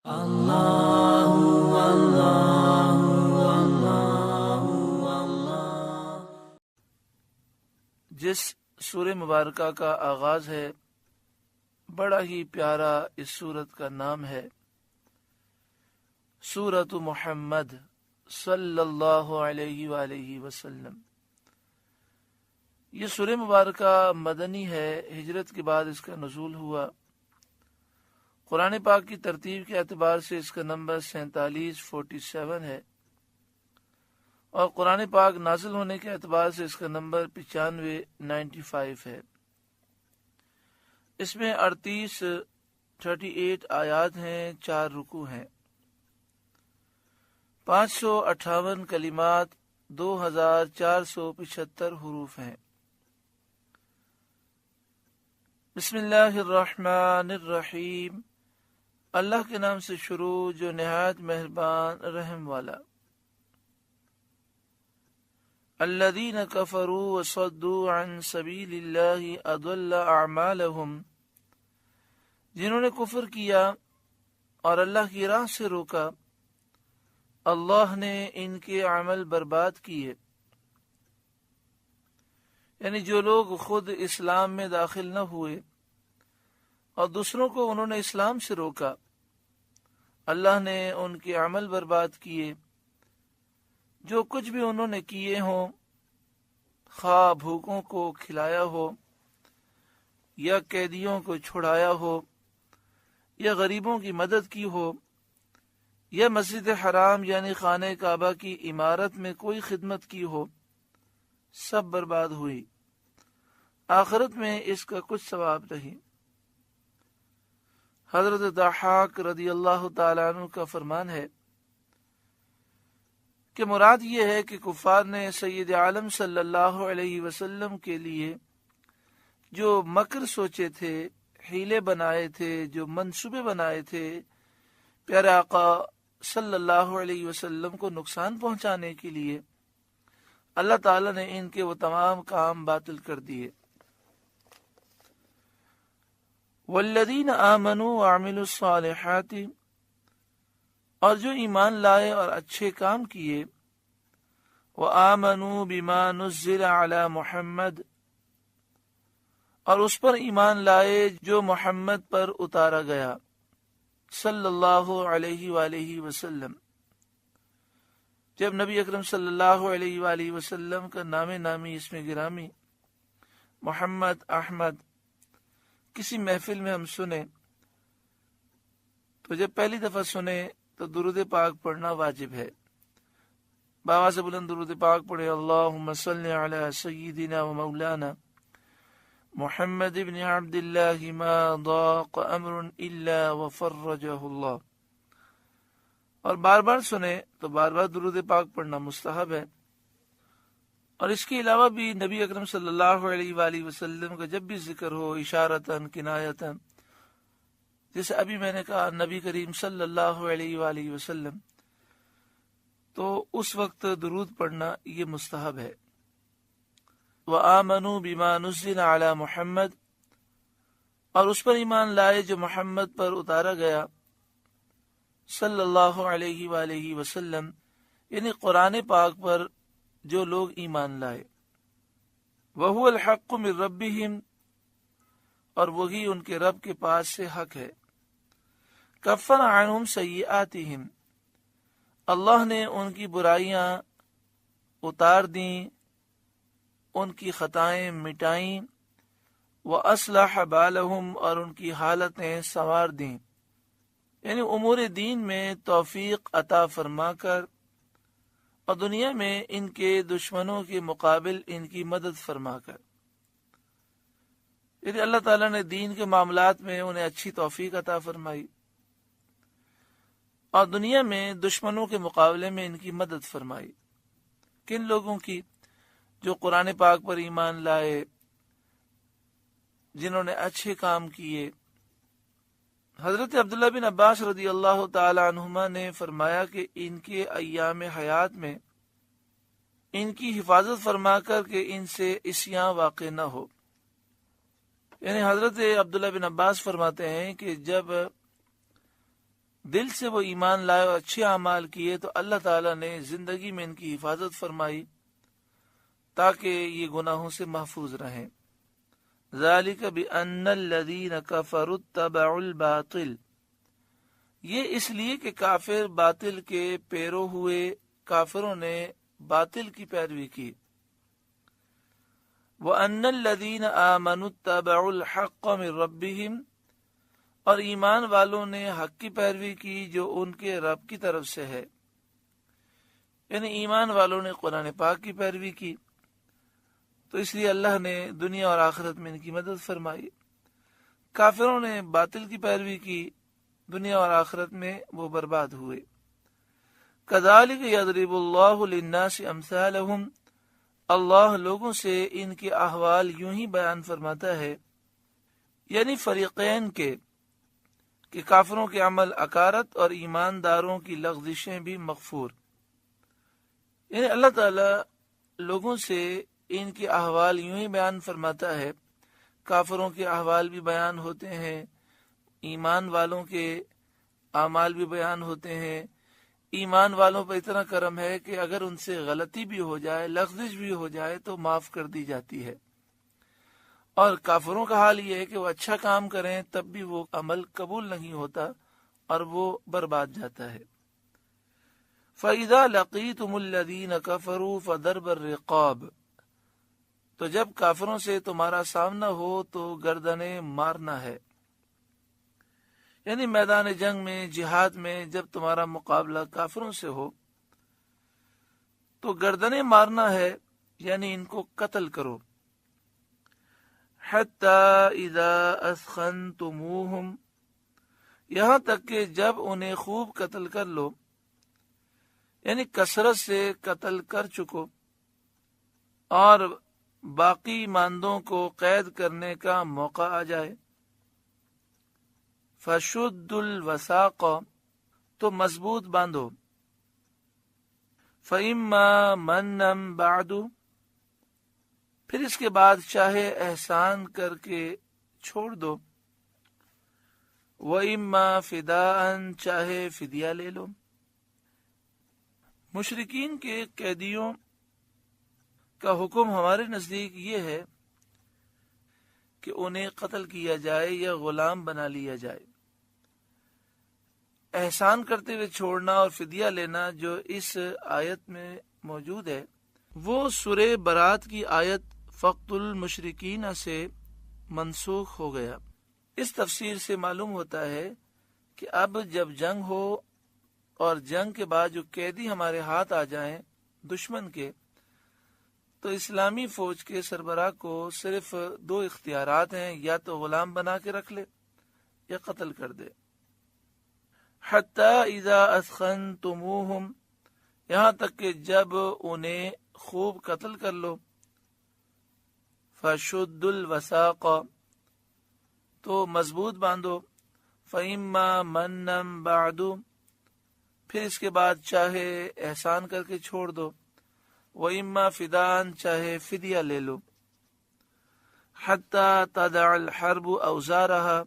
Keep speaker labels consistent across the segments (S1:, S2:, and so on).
S1: جس سورہ مبارکہ کا آغاز ہے بڑا ہی پیارا، اس سورت کا نام ہے سورۃ محمد صلی اللہ علیہ وآلہ وسلم۔ یہ سورہ مبارکہ مدنی ہے، ہجرت کے بعد اس کا نزول ہوا۔ قرآن پاک کی ترتیب کے اعتبار سے اس کا نمبر 47 ہے، اور قرآن پاک نازل ہونے کے اعتبار سے اس کا نمبر 95 ہے۔ اس میں 38 آیات ہیں، 4 رکوع ہیں، 558 کلمات، 2475 حروف ہیں۔ بسم اللہ الرحمن الرحیم، اللہ کے نام سے شروع جو نہایت مہربان رحم والا۔ الذین کفروا وصدوا عن سبیل اللہ اضل اعمالهم، جنہوں نے کفر کیا اور اللہ کی راہ سے روکا، اللہ نے ان کے عمل برباد کیے۔ یعنی جو لوگ خود اسلام میں داخل نہ ہوئے اور دوسروں کو انہوں نے اسلام سے روکا، اللہ نے ان کے عمل برباد کیے۔ جو کچھ بھی انہوں نے کیے ہوں، خواہ بھوکوں کو کھلایا ہو، یا قیدیوں کو چھڑایا ہو، یا غریبوں کی مدد کی ہو، یا مسجد حرام یعنی خانہ کعبہ کی عمارت میں کوئی خدمت کی ہو، سب برباد ہوئی، آخرت میں اس کا کچھ ثواب نہیں۔ حضرت ضحاک رضی اللہ تعالیٰ عنہ کا فرمان ہے کہ مراد یہ ہے کہ کفار نے سید عالم صلی اللہ علیہ وسلم کے لیے جو مکر سوچے تھے، حیلے بنائے تھے، جو منصوبے بنائے تھے، پیارے آقا صلی اللہ علیہ وسلم کو نقصان پہنچانے کے لیے، اللہ تعالیٰ نے ان کے وہ تمام کام باطل کر دیے۔ والذین آمنوا وعملوا الصالحات، اور جو ایمان لائے اور اچھے کام کیے، وآمنوا بما نزل علی محمد، اور اس پر ایمان لائے جو محمد پر اتارا گیا صلی اللہ علیہ وآلہ وسلم۔ جب نبی اکرم صلی اللہ علیہ وآلہ وسلم کا نام نامی، اسم گرامی محمد احمد کسی محفل میں ہم سنیں تو جب پہلی دفعہ سنیں تو درود پاک پڑھنا واجب ہے۔ بآواز بلند درود پاک پڑھے، اللہم صلی علی سیدنا و مولانا محمد ابن عبد اللہ ما ضاق امر الا وفرجہ اللہ، اور بار بار سنیں تو بار بار درود پاک پڑھنا مستحب ہے۔ اور اس کے علاوہ بھی نبی اکرم صلی اللہ علیہ وآلہ وسلم کا جب بھی ذکر ہو، اشارتاً کنایتاً، جیسے ابھی میں نے کہا نبی کریم صلی اللہ علیہ وآلہ وسلم، تو اس وقت درود پڑھنا یہ مستحب ہے۔ وآمنوا بما نزل علی محمد، اور اس پر ایمان لائے جو محمد پر اتارا گیا صلی اللہ علیہ وآلہ وسلم، یعنی قرآن پاک پر جو لوگ ایمان لائے۔ وَهُوَ الْحَقُّ مِنْ رَبِّهِمْ، اور وہی ان کے رب کے پاس سے حق ہے۔ كَفَّرَ عَنْهُمْ سَيِّئَاتِهِمْ، اللہ نے ان کی برائیاں اتار دیں، ان کی خطائیں مٹائیں، وَأَصْلَحَ بَالَهُمْ، اور ان کی حالتیں سنوار دیں، یعنی امور دین میں توفیق عطا فرما کر، اور دنیا میں ان کے دشمنوں کے مقابل ان کی مدد فرما کر، یعنی اللہ تعالیٰ نے دین کے معاملات میں انہیں اچھی توفیق عطا فرمائی، اور دنیا میں دشمنوں کے مقابلے میں ان کی مدد فرمائی۔ کن لوگوں کی؟ جو قرآن پاک پر ایمان لائے، جنہوں نے اچھے کام کیے۔ حضرت عبداللہ بن عباس رضی اللہ تعالی عنہما نے فرمایا کہ ان کے ایام حیات میں ان کی حفاظت فرما کر کہ ان سے عصیاں واقع نہ ہو۔ یعنی حضرت عبداللہ بن عباس فرماتے ہیں کہ جب دل سے وہ ایمان لائے اور اچھے اعمال کیے تو اللہ تعالیٰ نے زندگی میں ان کی حفاظت فرمائی تاکہ یہ گناہوں سے محفوظ رہیں۔ ذالک بأن الذین کفروا اتبعوا الباطل، یہ اس لیے کہ کافر باطل کے پیرو ہوئے، کافروں نے باطل کی پیروی کی۔ وَأَنَّ الَّذِينَ آمَنُوا اتَّبَعُوا الْحَقَّ مِن رَبِّهِمْ، اور ایمان والوں نے حق کی پیروی کی جو ان کے رب کی طرف سے ہے، یعنی ایمان والوں نے قرآن پاک کی پیروی کی تو اس لیے اللہ نے دنیا اور آخرت میں ان کی مدد فرمائی۔ کافروں نے باطل کی پیروی کی، دنیا اور آخرت میں وہ برباد ہوئے۔ كَذَلِكَ يَضْرِبُ اللَّهُ لِلنَّاسِ أَمْثَالَهُمْ، اللہ لوگوں سے ان کے احوال یوں ہی بیان فرماتا ہے، یعنی فریقین کے، کہ کافروں کے عمل اکارت اور ایمانداروں کی لغزشیں بھی مغفور، یعنی اللہ تعالی لوگوں سے ان کے احوال یوں ہی بیان فرماتا ہے، کافروں کے احوال بھی بیان ہوتے ہیں، ایمان والوں کے اعمال بھی بیان ہوتے ہیں۔ ایمان والوں پر اتنا کرم ہے کہ اگر ان سے غلطی بھی ہو جائے، لغزش بھی ہو جائے تو معاف کر دی جاتی ہے، اور کافروں کا حال یہ ہے کہ وہ اچھا کام کریں تب بھی وہ عمل قبول نہیں ہوتا اور وہ برباد جاتا ہے۔ فَإِذَا لَقِيتُمُ الَّذِينَ كَفَرُوا فَضَرْبَ الرِّقَابِ، تو جب کافروں سے تمہارا سامنا ہو تو گردنیں مارنا ہے، یعنی میدان جنگ میں، جہاد میں جب تمہارا مقابلہ کافروں سے ہو تو گردنیں مارنا ہے، یعنی ان کو قتل کرو۔ حَتَّى إِذَا أَثْخَنْتُمُوهُمْ، یہاں تک کہ جب انہیں خوب قتل کر لو، یعنی کثرت سے قتل کر چکو اور باقی ماندوں کو قید کرنے کا موقع آ جائے۔ فَشُدُّ الْوَثَاقَ، تو مضبوط باندھو۔ فَإِمَّا مَنًّا بَعْدُ، پھر اس کے بعد چاہے احسان کر کے چھوڑ دو۔ وَإِمَّا فِدَاءً، چاہے فدیہ لے لو۔ مشرکین کے قیدیوں کا حکم ہمارے نزدیک یہ ہے کہ انہیں قتل کیا جائے یا غلام بنا لیا جائے۔ احسان کرتے ہوئے چھوڑنا اور فدیہ لینا جو اس آیت میں موجود ہے وہ سورہ برات کی آیت فَقْتُلُوا الْمُشْرِكِينَ سے منسوخ ہو گیا۔ اس تفسیر سے معلوم ہوتا ہے کہ اب جب جنگ ہو اور جنگ کے بعد جو قیدی ہمارے ہاتھ آ جائیں دشمن کے، تو اسلامی فوج کے سربراہ کو صرف دو اختیارات ہیں، یا تو غلام بنا کے رکھ لے یا قتل کر دے۔ حَتَّى إِذَا أَثْخَنْتُمُوهُمْ، یہاں تک کہ جب انہیں خوب قتل کر لو۔ فَشُدُّ الْوَثَاقَ، تو مضبوط باندھو۔ فَإِمَّا مَنًّا بَعْدُ، پھر اس کے بعد چاہے احسان کر کے چھوڑ دو۔ وَإِمَّا فِدَاءً، چاہے فدیہ لے لو۔ حَتَّى تَضَعَ الْحَرْبُ أَوْزَارَهَا،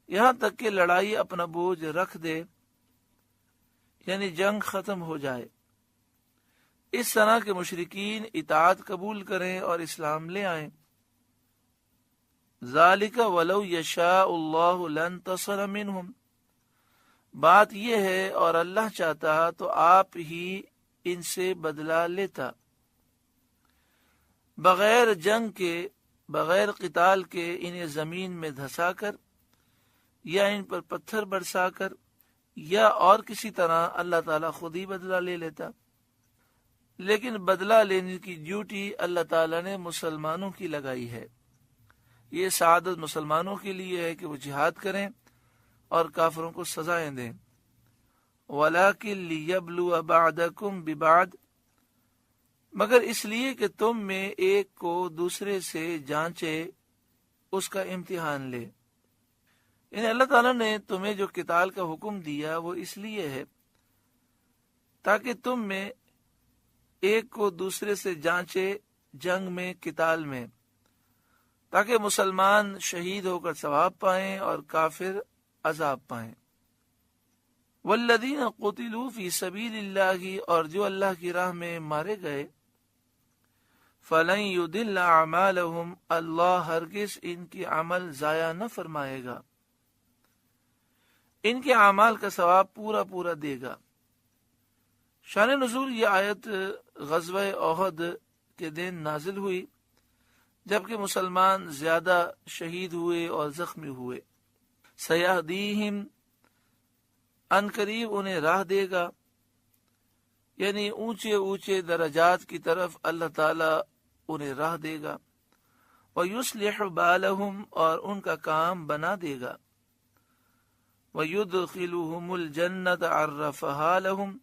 S1: یہاں تک کہ لڑائی اپنا بوجھ رکھ دے، یعنی جنگ ختم ہو جائے۔ اس طرح کے مشرکین اطاعت قبول کریں اور اسلام لے آئیں۔ ذَلِكَ وَلَوْ يَشَاءُ اللَّهُ لَانتَصَرَ مِنْهُمْ، بات یہ ہے اور اللہ چاہتا تو آپ ہی ان سے بدلہ لیتا، بغیر جنگ کے، بغیر قتال کے انہیں زمین میں دھسا کر یا ان پر پتھر برسا کر یا اور کسی طرح اللہ تعالیٰ خود ہی بدلہ لے لیتا، لیکن بدلہ لینے کی ڈیوٹی اللہ تعالیٰ نے مسلمانوں کی لگائی ہے۔ یہ سعادت مسلمانوں کے لیے ہے کہ وہ جہاد کریں اور کافروں کو سزائیں دیں۔ وَلَكِنْ لِيَبْلُوَ بَعْضَكُمْ بِبَعْضٍ، مگر اس لیے کہ تم میں ایک کو دوسرے سے جانچے، اس کا امتحان لے۔ یعنی اللہ تعالیٰ نے تمہیں جو قتال کا حکم دیا وہ اس لیے ہے تاکہ تم میں ایک کو دوسرے سے جانچے جنگ میں، قتال میں، تاکہ مسلمان شہید ہو کر ثواب پائیں اور کافر عذاب پائیں۔ والذین قتلوا فی سبیل اللہ، اور جو اللہ کی راہ میں مارے گئے، فلن یضل اعمالہم، اللہ ہرگز ان کے عمل ضائع نہ فرمائے گا، ان کے اعمال کا ثواب پورا پورا دے گا۔ شان نزول یہ آیت غزوہ احد کے دن نازل ہوئی جبکہ مسلمان زیادہ شہید ہوئے اور زخمی ہوئے۔ سیہدیہم، ان قریب انہیں راہ دے گا، یعنی اونچے اونچے درجات کی طرف اللہ تعالی انہیں راہ دے گا۔ وَيُصْلِحُ بَالَهُمْ، اور ان کا کام بنا دے گا۔ وَيُدْخِلُهُمُ الْجَنَّةَ عَرَّفَهَا لَهُمْ،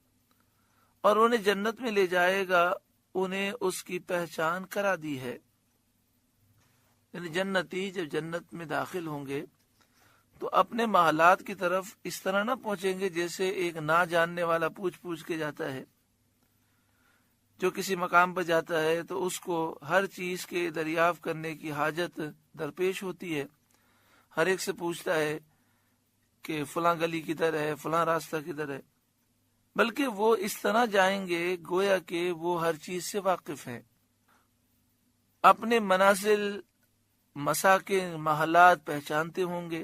S1: اور انہیں جنت میں لے جائے گا، انہیں اس کی پہچان کرا دی ہے۔ یعنی جنتی جب جنت میں داخل ہوں گے تو اپنے محلات کی طرف اس طرح نہ پہنچیں گے جیسے ایک نہ جاننے والا پوچھ پوچھ کے جاتا ہے۔ جو کسی مقام پر جاتا ہے تو اس کو ہر چیز کے دریافت کرنے کی حاجت درپیش ہوتی ہے، ہر ایک سے پوچھتا ہے کہ فلاں گلی کدھر ہے، فلاں راستہ کدھر ہے، بلکہ وہ اس طرح جائیں گے گویا کہ وہ ہر چیز سے واقف ہیں، اپنے منازل، مساکن، محلات پہچانتے ہوں گے،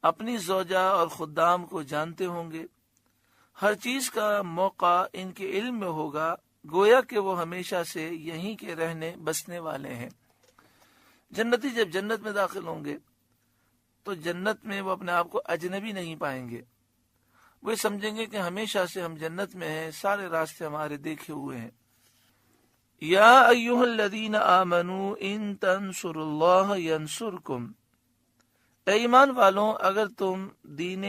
S1: اپنی زوجہ اور خدام کو جانتے ہوں گے، ہر چیز کا موقع ان کے علم میں ہوگا، گویا کہ وہ ہمیشہ سے یہیں کے رہنے بسنے والے ہیں۔ جنتی جب جنت میں داخل ہوں گے تو جنت میں وہ اپنے آپ کو اجنبی نہیں پائیں گے، وہ سمجھیں گے کہ ہمیشہ سے ہم جنت میں ہیں، سارے راستے ہمارے دیکھے ہوئے ہیں۔ یا ایھا الذین آمنوا ان تنصروا اللہ ینصرکم، اے ایمان والوں اگر تم دین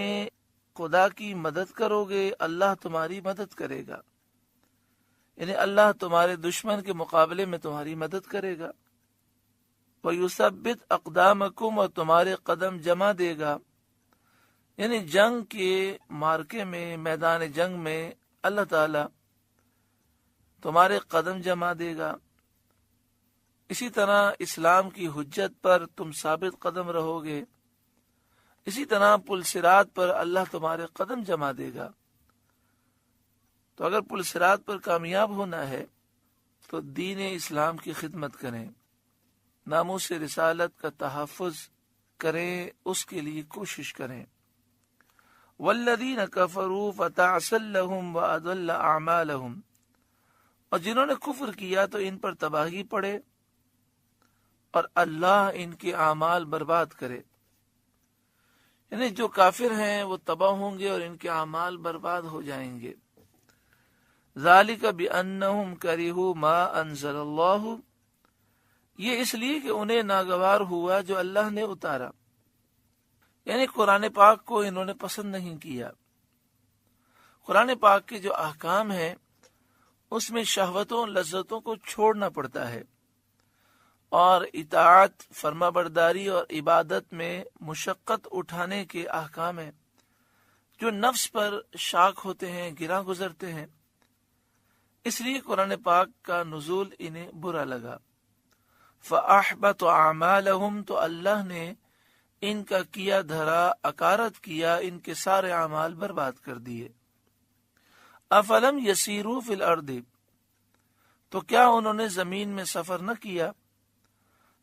S1: خدا کی مدد کرو گے اللہ تمہاری مدد کرے گا، یعنی اللہ تمہارے دشمن کے مقابلے میں تمہاری مدد کرے گا۔ وَيُثَبِّتْ أَقْدَامَكُمْ، اور تمہارے قدم جمع دے گا، یعنی جنگ کے مارکے میں، میدان جنگ میں اللہ تعالی تمہارے قدم جمع دے گا۔ اسی طرح اسلام کی حجت پر تم ثابت قدم رہو گے، اسی طرح پل صراط پر اللہ تمہارے قدم جمع دے گا۔ تو اگر پل صراط پر کامیاب ہونا ہے تو دین اسلام کی خدمت کریں، ناموس رسالت کا تحفظ کریں، اس کے لیے کوشش کریں۔ والذین کفروا فتعسا لهم واضل اعمالهم، اور جنہوں نے کفر کیا تو ان پر تباہی پڑے اور اللہ ان کے اعمال برباد کرے، یعنی جو کافر ہیں وہ تباہ ہوں گے اور ان کے اعمال برباد ہو جائیں گے۔ ذالک بانہم کرہوا ما انزل اللہ، یہ اس لیے کہ انہیں ناگوار ہوا جو اللہ نے اتارا، یعنی قرآن پاک کو انہوں نے پسند نہیں کیا۔ قرآن پاک کے جو احکام ہیں اس میں شہوتوں، لذتوں کو چھوڑنا پڑتا ہے، اور اطاعت، فرما برداری اور عبادت میں مشقت اٹھانے کے احکام ہیں جو نفس پر شاق ہوتے ہیں، گراں گزرتے ہیں، اس لیے قرآن پاک کا نزول انہیں برا لگا۔ فَأَحْبَطَ أَعْمَالَهُمْ، تو اللہ نے ان کا کیا دھرا اکارت کیا، ان کے سارے اعمال برباد کر دیے۔ افلم یسیروا فی الارض، تو کیا انہوں نے زمین میں سفر نہ کیا؟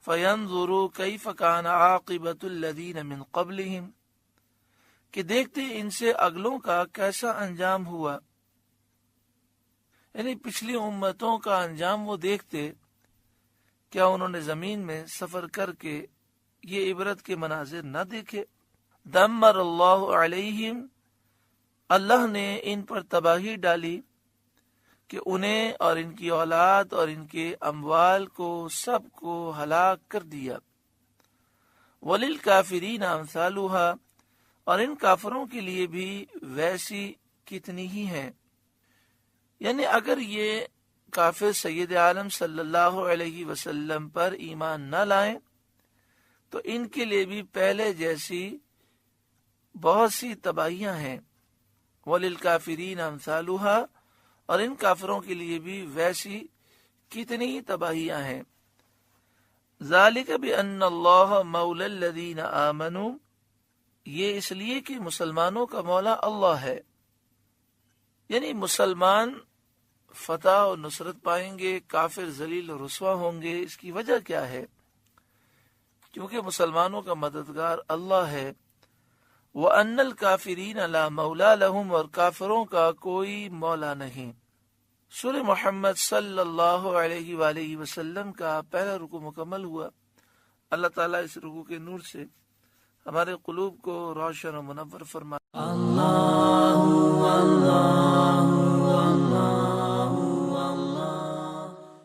S1: فینظروا کیف کان عاقبۃ الذین من قبلہم، کہ دیکھتے ان سے اگلوں کا کیسا انجام ہوا، یعنی پچھلی امتوں کا انجام وہ دیکھتے، کیا انہوں نے زمین میں سفر کر کے یہ عبرت کے مناظر نہ دیکھے؟ دمر اللہ علیہم، اللہ نے ان پر تباہی ڈالی کہ انہیں اور ان کی اولاد اور ان کے اموال کو سب کو ہلاک کر دیا۔ وللکافرین امثالها، اور ان کافروں کے لیے بھی ویسی کتنی ہی ہیں، یعنی اگر یہ کافر سید عالم صلی اللہ علیہ وسلم پر ایمان نہ لائیں تو ان کے لیے بھی پہلے جیسی بہت سی تباہیاں ہیں۔ وَلِلْكَافِرِينَ أَمْثَالُهَا، اور ان کافروں کے لیے بھی ویسی کتنی ہی تباہیاں ہیں۔ ذَلِكَ بِأَنَّ اللَّهَ مَوْلَى الَّذِينَ آمَنُوا، یہ اس لیے کہ مسلمانوں کا مولا اللہ ہے، یعنی مسلمان فتح اور نصرت پائیں گے، کافر ذلیل و رسوا ہوں گے۔ اس کی وجہ کیا ہے؟ کیونکہ مسلمانوں کا مددگار اللہ ہے۔ وَأَنَّ الْكَافِرِينَ لَا مَوْلَى لَهُمْ، اور کافروں کا کوئی مولا نہیں۔ سورہ محمد صلی اللہ علیہ وآلہ وسلم کا پہلا رکوع مکمل ہوا۔ اللہ تعالیٰ اس رکوع کے نور سے ہمارے قلوب کو روشن و منور فرمائے۔ اللہ اللہ اللہ